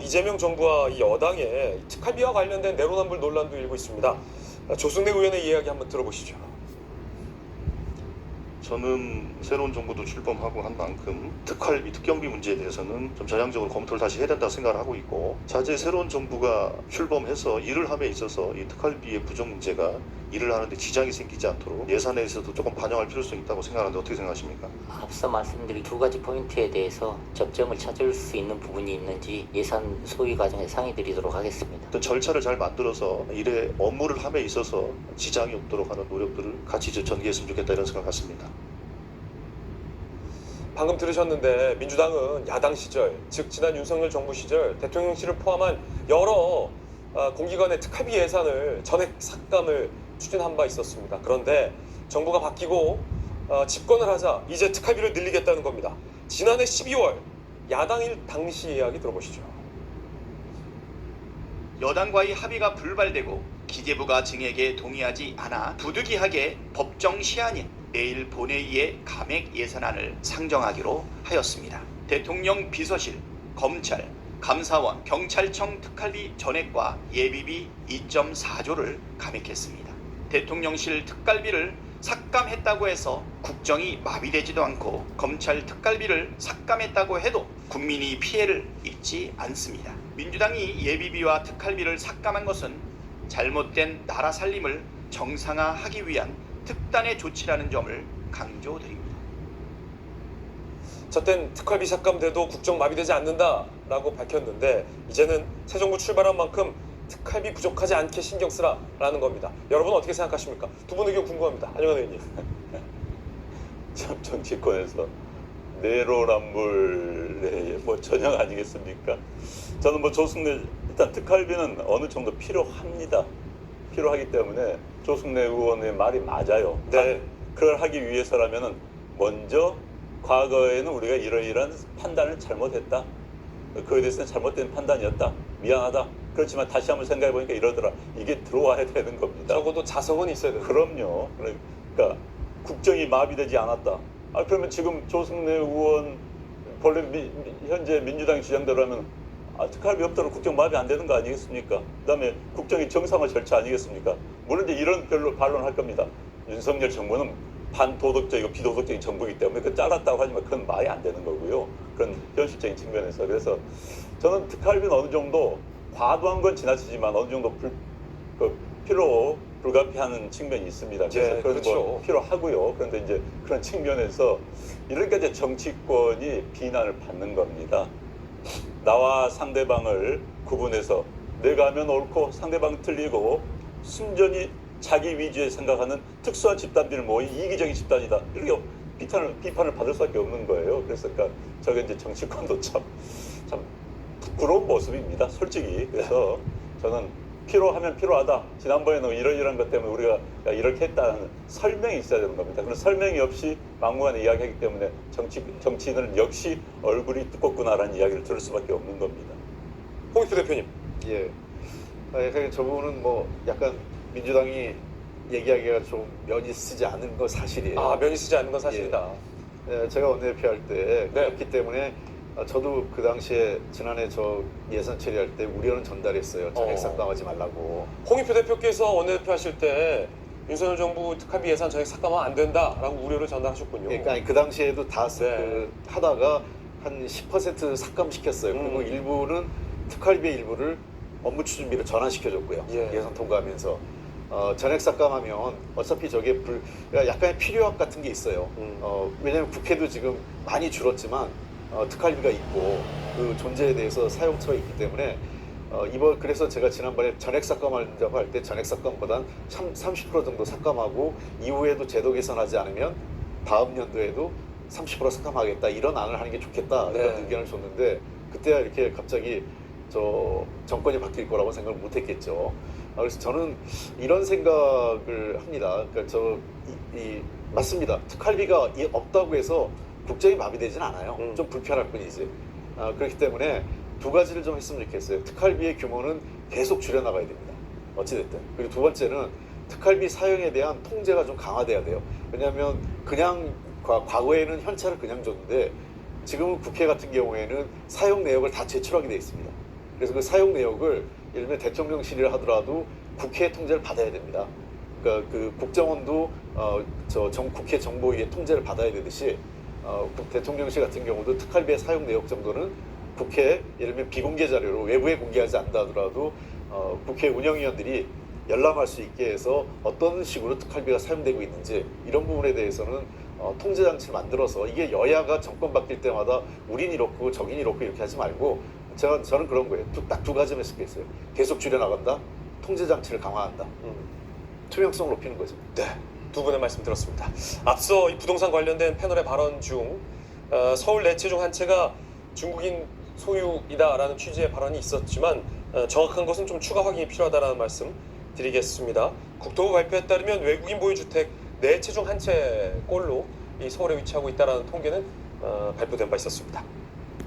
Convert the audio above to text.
이재명 정부와 이 여당의 특활비와 관련된 내로남불 논란도 일고 있습니다. 조승래 의원의 이야기 한번 들어보시죠. 저는 새로운 정부도 출범하고 한 만큼 특활비, 특경비 문제에 대해서는 좀 전향적으로 검토를 다시 해야 된다고 생각을 하고 있고, 자제 새로운 정부가 출범해서 일을 함에 있어서 이 특활비의 부족 문제가 일을 하는데 지장이 생기지 않도록 예산에서도 조금 반영할 필요성이 있다고 생각하는데 어떻게 생각하십니까? 앞서 말씀드린 두 가지 포인트에 대해서 접점을 찾을 수 있는 부분이 있는지 예산 소위 과정에 상의드리도록 하겠습니다. 어떤 절차를 잘 만들어서 일에 업무를 함에 있어서 지장이 없도록 하는 노력들을 같이 전개했으면 좋겠다 이런 생각 같습니다. 방금 들으셨는데 민주당은 야당 시절, 즉 지난 윤석열 정부 시절 대통령실을 포함한 여러 공기관의 특활비 예산을 전액 삭감을 추진한 바 있었습니다. 그런데 정부가 바뀌고 집권을 하자 이제 특활비를 늘리겠다는 겁니다. 지난해 12월 야당일 당시 이야기 들어보시죠. 여당과의 합의가 불발되고 기재부가 증액에 동의하지 않아 부득이하게 법정 시한인 내일 본회의에 감액 예산안을 상정하기로 하였습니다. 대통령 비서실, 검찰, 감사원, 경찰청 특활비 전액과 예비비 2.4조를 감액했습니다. 대통령실 특활비를 삭감했다고 해서 국정이 마비되지도 않고 검찰 특활비를 삭감했다고 해도 국민이 피해를 입지 않습니다. 민주당이 예비비와 특활비를 삭감한 것은 잘못된 나라 살림을 정상화하기 위한 특단의 조치라는 점을 강조드립니다. 저땐 특활비 삭감돼도 국정 마비되지 않는다라고 밝혔는데 이제는 새 정부 출발한 만큼 특활비 부족하지 않게 신경 쓰라라는 겁니다. 여러분 어떻게 생각하십니까? 두 분 의견 궁금합니다. 안영환 의원님. 참 정치권에서 내로남불의 전형 아니겠습니까? 저는 조승래 일단 특활비는 어느 정도 필요합니다. 필요하기 때문에 조승래 의원의 말이 맞아요. 네. 그걸 하기 위해서라면은 먼저 과거에는 우리가 이러이러한 판단을 잘못했다. 그에 대해서는 잘못된 판단이었다. 미안하다. 그렇지만 다시 한번 생각해 보니까 이러더라. 이게 들어와야 되는 겁니다. 적어도 자성은 있어야 된다. 그럼요. 그러니까 국정이 마비되지 않았다. 그러면 지금 조승래 의원 본래 현재 민주당 주장대로라면 특활비 없도록 국정 마비 안 되는 거 아니겠습니까? 그다음에 국정이 정상화 절차 아니겠습니까? 물론 이제 이런 별로 반론할 겁니다. 윤석열 정부는 반도덕적이고 비도덕적인 정부이기 때문에 그 잘랐다고 하지만 그건 말이 안 되는 거고요. 그런 현실적인 측면에서. 그래서 저는 특활비는 어느 정도 과도한 건 지나치지만 어느 정도 필요 불가피하는 측면이 있습니다. 그래서 예, 그건 그렇죠. 뭐 필요하고요. 그런데 이제 그런 측면에서 이러니까 이제 정치권이 비난을 받는 겁니다. 나와 상대방을 구분해서 내가 하면 옳고 상대방 틀리고 순전히 자기 위주에 생각하는 특수한 집단들을 모인 이기적인 집단이다. 이렇게 비판을 받을 수밖에 없는 거예요. 그래서 그러니까 저게 이제 정치권도 참 부끄러운 모습입니다. 솔직히. 그래서 저는 필요하면 필요하다. 지난번에는 이러이러한 것 때문에 우리가 이렇게 했다는 설명이 있어야 되는 겁니다. 그런 설명이 없이 막무가내 이야기하기 때문에 정치인은 역시 얼굴이 두껍구나라는 이야기를 들을 수밖에 없는 겁니다. 홍익표 대표님. 예. 저 부분은 뭐 약간 민주당이 얘기하기가 좀 면이 쓰지 않은 거 사실이에요. 면이 쓰지 않는 건 사실이다. 제가 원내대표 할 때 네. 그렇기 때문에 저도 그 당시에 지난해 저 예산 처리할 때 우려는 전달했어요. 전액 삭감하지 말라고. 홍익표 대표께서 원내대표 하실 때 윤석열 정부 특활비 예산 전액 삭감하면 안 된다라고 우려를 전달하셨군요. 그러니까 그 당시에도 다 네. 하다가 한 10% 삭감시켰어요. 그리고 일부는 특활비의 일부를 업무 추진비로 전환시켜줬고요. 예. 예산 통과하면서 전액 삭감하면 어차피 저게 약간의 필요악 같은 게 있어요. 왜냐하면 국회도 지금 많이 줄었지만 특활비가 있고 그 존재에 대해서 사용처가 있기 때문에 그래서 제가 지난번에 전액 삭감한다고 할 때 전액 삭감보단 30% 정도 삭감하고 이후에도 제도 개선하지 않으면 다음 연도에도 30% 삭감하겠다 이런 안을 하는 게 좋겠다 네. 이런 의견을 줬는데 그때야 이렇게 갑자기 정권이 바뀔 거라고 생각을 못했겠죠. 그래서 저는 이런 생각을 합니다. 그러니까 맞습니다. 특활비가 없다고 해서 국정이 마비되진 않아요. 좀 불편할 뿐이지. 그렇기 때문에 두 가지를 좀 했으면 좋겠어요. 특활비의 규모는 계속 줄여나가야 됩니다. 어찌됐든. 그리고 두 번째는 특활비 사용에 대한 통제가 좀 강화돼야 돼요. 왜냐하면 그냥 과거에는 현찰을 그냥 줬는데 지금은 국회 같은 경우에는 사용 내역을 다 제출하게 돼 있습니다. 그래서 그 사용 내역을 예를 들면 대통령실이라 하더라도 국회 통제를 받아야 됩니다. 그러니까 그 국정원도 국회 정보위의 통제를 받아야 되듯이 대통령실 같은 경우도 특활비의 사용 내역 정도는 국회 예를 들면 비공개 자료로 외부에 공개하지 않다 하더라도 국회 운영위원들이 열람할 수 있게 해서 어떤 식으로 특활비가 사용되고 있는지 이런 부분에 대해서는 통제 장치를 만들어서 이게 여야가 정권 바뀔 때마다 우린 이렇고 저긴 이렇고 이렇게 하지 말고 저는 그런 거예요. 딱 두 가지만 쓸 게 있어요. 계속 줄여나간다. 통제 장치를 강화한다. 투명성을 높이는 거죠. 네, 두 분의 말씀 들었습니다. 앞서 이 부동산 관련된 패널의 발언 중 서울 네 채 중 한 채가 중국인 소유이다라는 취지의 발언이 있었지만 정확한 것은 좀 추가 확인이 필요하다라는 말씀 드리겠습니다. 국토부 발표에 따르면 외국인 보유 주택 4채 중 한 채꼴로 이 서울에 위치하고 있다라는 통계는 발표된 바 있었습니다.